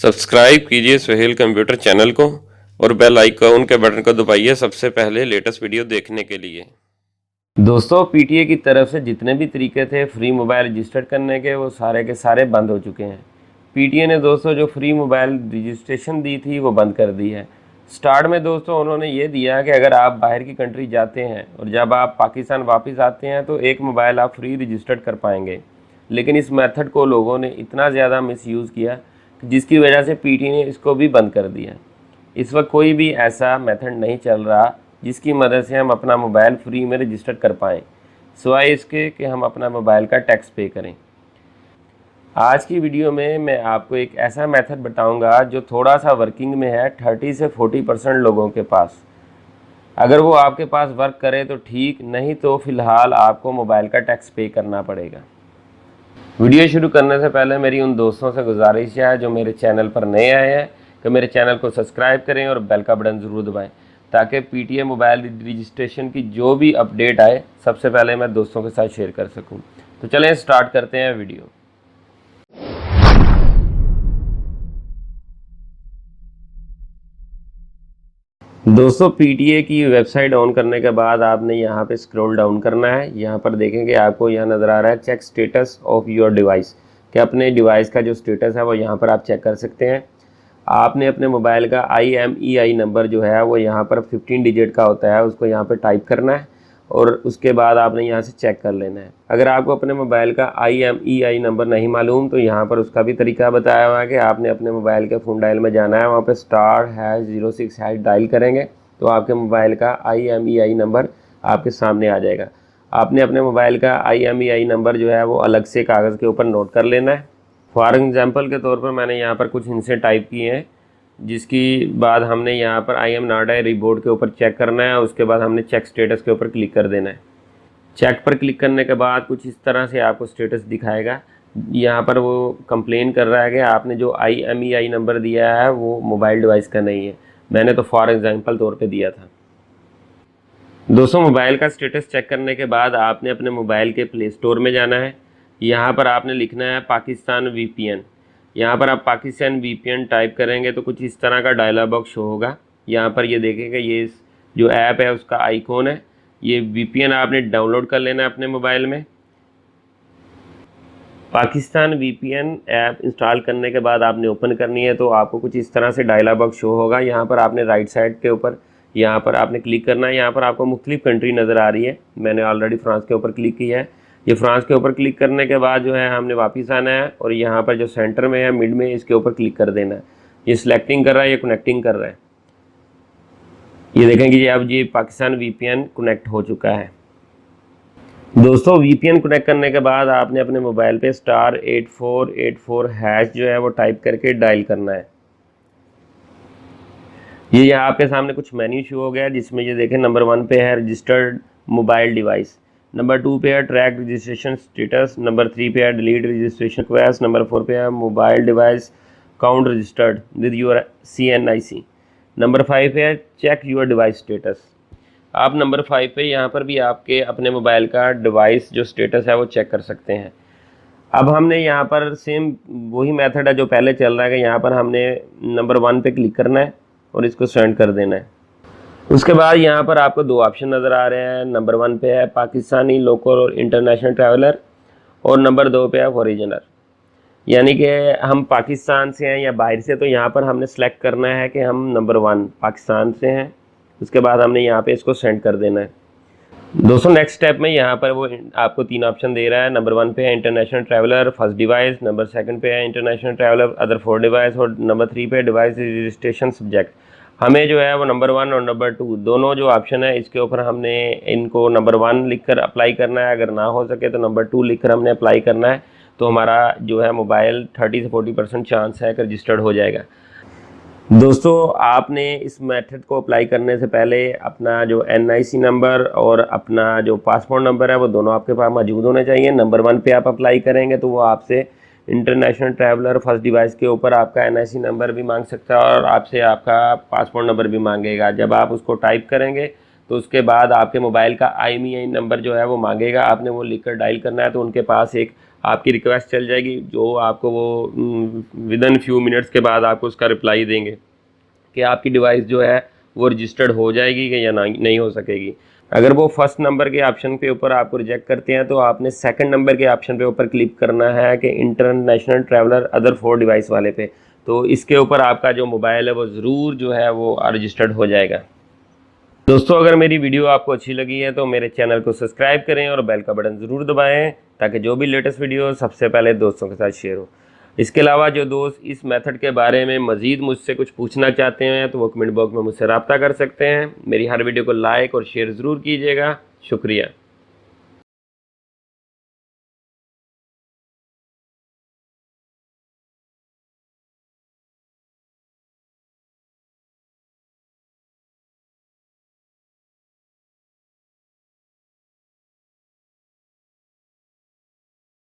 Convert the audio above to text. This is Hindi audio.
सब्सक्राइब कीजिए सुहेल कंप्यूटर चैनल को और बेल आइकॉन के बटन को दबाइए सबसे पहले लेटेस्ट वीडियो देखने के लिए। दोस्तों पीटीए की तरफ से जितने भी तरीके थे फ्री मोबाइल रजिस्टर करने के वो सारे के सारे बंद हो चुके हैं। पीटीए ने दोस्तों जो फ्री मोबाइल रजिस्ट्रेशन दी थी वो बंद कर दी है। स्टार्ट में दोस्तों उन्होंने ये दिया कि अगर आप बाहर की कंट्री जाते हैं और जब आप पाकिस्तान वापस आते हैं तो एक मोबाइल आप फ्री रजिस्टर्ड कर पाएंगे, लेकिन इस मेथड को लोगों ने इतना ज़्यादा मिसयूज़ किया जिसकी वजह से पीटीए ने इसको भी बंद कर दिया। इस वक्त कोई भी ऐसा मेथड नहीं चल रहा जिसकी मदद से हम अपना मोबाइल फ्री में रजिस्टर कर पाएँ, सिवाय इसके कि हम अपना मोबाइल का टैक्स पे करें। आज की वीडियो में मैं आपको एक ऐसा मेथड बताऊंगा जो थोड़ा सा वर्किंग में है 30 से 40% लोगों के पास। अगर वो आपके पास वर्क करे तो ठीक, नहीं तो फ़िलहाल आपको मोबाइल का टैक्स पे करना पड़ेगा। वीडियो शुरू करने से पहले मेरी उन दोस्तों से गुजारिश है जो मेरे चैनल पर नए आए हैं कि मेरे चैनल को सब्सक्राइब करें और बेल का बटन ज़रूर दबाएं ताकि पीटीए मोबाइल रजिस्ट्रेशन की जो भी अपडेट आए सबसे पहले मैं दोस्तों के साथ शेयर कर सकूं। तो चलें स्टार्ट करते हैं वीडियो। दोस्तों पीटीए की वेबसाइट ऑन करने के बाद आपने यहाँ पे स्क्रॉल डाउन करना है। यहाँ पर देखेंगे आपको यहाँ नज़र आ रहा है check status of your device, कि अपने डिवाइस का जो स्टेटस है वो यहाँ पर आप चेक कर सकते हैं। आपने अपने मोबाइल का IMEI नंबर जो है वो यहाँ पर 15 डिजिट का होता है, उसको यहाँ पर टाइप करना है और उसके बाद आपने यहाँ से चेक कर लेना है। अगर आपको अपने मोबाइल का IMEI नंबर नहीं मालूम तो यहाँ पर उसका भी तरीका बताया हुआ है कि आपने अपने मोबाइल के फ़ोन डायल में जाना है, वहाँ पे *#06# डायल करेंगे तो आपके मोबाइल का IMEI नंबर आपके सामने आ जाएगा। आपने अपने मोबाइल का IMEI नंबर जो है वो अलग से कागज़ के ऊपर नोट कर लेना है। फॉर एग्ज़ाम्पल के तौर पर मैंने यहाँ पर कुछ हिंसे टाइप किए हैं, जिसकी बाद हमने यहाँ पर आई एम नॉट ए रीबोर्ड के ऊपर चेक करना है। उसके बाद हमने चेक स्टेटस के ऊपर क्लिक कर देना है। चेक पर क्लिक करने के बाद कुछ इस तरह से आपको स्टेटस दिखाएगा। यहाँ पर वो कंप्लेन कर रहा है कि आपने जो IMEI नंबर दिया है वो मोबाइल डिवाइस का नहीं है। मैंने तो फॉर एग्ज़ाम्पल तौर पे दिया था। दोस्तों मोबाइल का स्टेटस चेक करने के बाद आपने अपने मोबाइल के प्ले स्टोर में जाना है। यहाँ पर आपने लिखना है पाकिस्तान VPN। यहाँ पर आप पाकिस्तान VPN टाइप करेंगे तो कुछ इस तरह का डायलॉग बॉक्स शो होगा। यहाँ पर ये देखेंगे ये जो ऐप है उसका आइकॉन है, ये VPN आपने डाउनलोड कर लेना है अपने मोबाइल में। पाकिस्तान VPN ऐप इंस्टॉल करने के बाद आपने ओपन करनी है तो आपको कुछ इस तरह से डायलॉग बॉक्स शो होगा। यहाँ पर आपने राइट साइड के ऊपर यहाँ पर आपने क्लिक करना है। यहाँ पर आपको मुख्तलिफ कंट्री नज़र आ रही है, मैंने ऑलरेडी फ्रांस के ऊपर क्लिक किया है। ये फ्रांस के ऊपर क्लिक करने के बाद जो है हमने वापस आना है और यहाँ पर जो सेंटर में है मिड में इसके ऊपर क्लिक कर देना है। ये सिलेक्टिंग कर रहा है, ये कनेक्टिंग कर रहा है। ये देखेंगे जी अब ये पाकिस्तान VPN कनेक्ट हो चुका है। दोस्तों VPN कनेक्ट करने के बाद आपने अपने मोबाइल पे *8484# जो है वो टाइप करके डायल करना है। ये यहाँ आपके सामने कुछ मेन्यू शो हो गया है, जिसमें ये देखें नंबर 1 पे है रजिस्टर्ड मोबाइल डिवाइस, नंबर 2 पे है ट्रैक रजिस्ट्रेशन स्टेटस, नंबर 3 पे है डिलीट रजिस्ट्रेशन रिक्वेस्ट, नंबर 4 पे है mobile device count registered with your CNIC, number 5 पे है चेक योर डिवाइस स्टेटस। आप नंबर 5 पे यहाँ पर भी आपके अपने मोबाइल का डिवाइस जो स्टेटस है वो चेक कर सकते हैं। अब हमने यहाँ पर सेम वही मेथड है जो पहले चल रहा है कि यहाँ पर हमने नंबर 1 पे क्लिक करना है और इसको सेंड कर देना है। उसके बाद यहाँ पर आपको दो ऑप्शन नज़र आ रहे हैं। नंबर 1 पे है पाकिस्तानी लोकल और इंटरनेशनल ट्रैवलर और नंबर 2 पे है फॉरेनर, यानी कि हम पाकिस्तान से हैं या बाहर से। तो यहाँ पर हमने सेलेक्ट करना है कि हम नंबर 1 पाकिस्तान से हैं। उसके बाद हमने यहाँ पे इसको सेंड कर देना है। दोस्तों नेक्स्ट स्टेप में यहाँ पर वो आपको 3 ऑप्शन दे रहा है। नंबर 1 पे है international traveller first device, number 2 पे है इंटरनेशनल ट्रैवलर अदर 4 डिवाइस और नंबर 3 पे डिवाइस रजिस्ट्रेशन सब्जेक्ट। हमें जो है वो नंबर 1 और नंबर 2 दोनों जो ऑप्शन है इसके ऊपर हमने इनको नंबर 1 लिखकर अप्लाई करना है। अगर ना हो सके तो नंबर 2 लिखकर हमने अप्लाई करना है, तो हमारा जो है मोबाइल 30 से 40% चांस है कि रजिस्टर्ड हो जाएगा। दोस्तों आपने इस मेथड को अप्लाई करने से पहले अपना जो NIC नंबर और अपना जो पासपोर्ट नंबर है वो दोनों आपके पास मौजूद होने चाहिए। नंबर 1 पे आप अप्लाई करेंगे तो वो आपसे इंटरनेशनल ट्रैवलर फर्स्ट डिवाइस के ऊपर आपका NIC नंबर भी मांग सकता है और आपसे आपका पासपोर्ट नंबर भी मांगेगा। जब आप उसको टाइप करेंगे तो उसके बाद आपके मोबाइल का IMEI नंबर जो है वो मांगेगा, आपने वो लिखकर डायल करना है। तो उनके पास एक आपकी रिक्वेस्ट चल जाएगी, जो आपको वो विद इन फ्यू मिनट्स के बाद आपको उसका रिप्लाई देंगे कि आपकी डिवाइस जो है वो रजिस्टर्ड हो जाएगी कि या नहीं हो सकेगी। अगर वो फर्स्ट नंबर के ऑप्शन के ऊपर आपको रिजेक्ट करते हैं तो आपने सेकंड नंबर के ऑप्शन पे ऊपर क्लिक करना है कि इंटरनेशनल ट्रैवलर अदर 4 डिवाइस वाले पे, तो इसके ऊपर आपका जो मोबाइल है वो ज़रूर जो है वो रजिस्टर्ड हो जाएगा। दोस्तों, अगर मेरी वीडियो आपको अच्छी लगी है तो मेरे चैनल को सब्सक्राइब करें और बेल का बटन ज़रूर दबाएं ताकि जो भी लेटेस्ट वीडियो सबसे पहले दोस्तों के साथ शेयर हो। इसके अलावा जो दोस्त इस मेथड के बारे में मज़ीद मुझसे कुछ पूछना चाहते हैं तो वो कमेंट बॉक्स में मुझसे रब्ता कर सकते हैं। मेरी हर वीडियो को लाइक और शेयर ज़रूर कीजिएगा। शुक्रिया।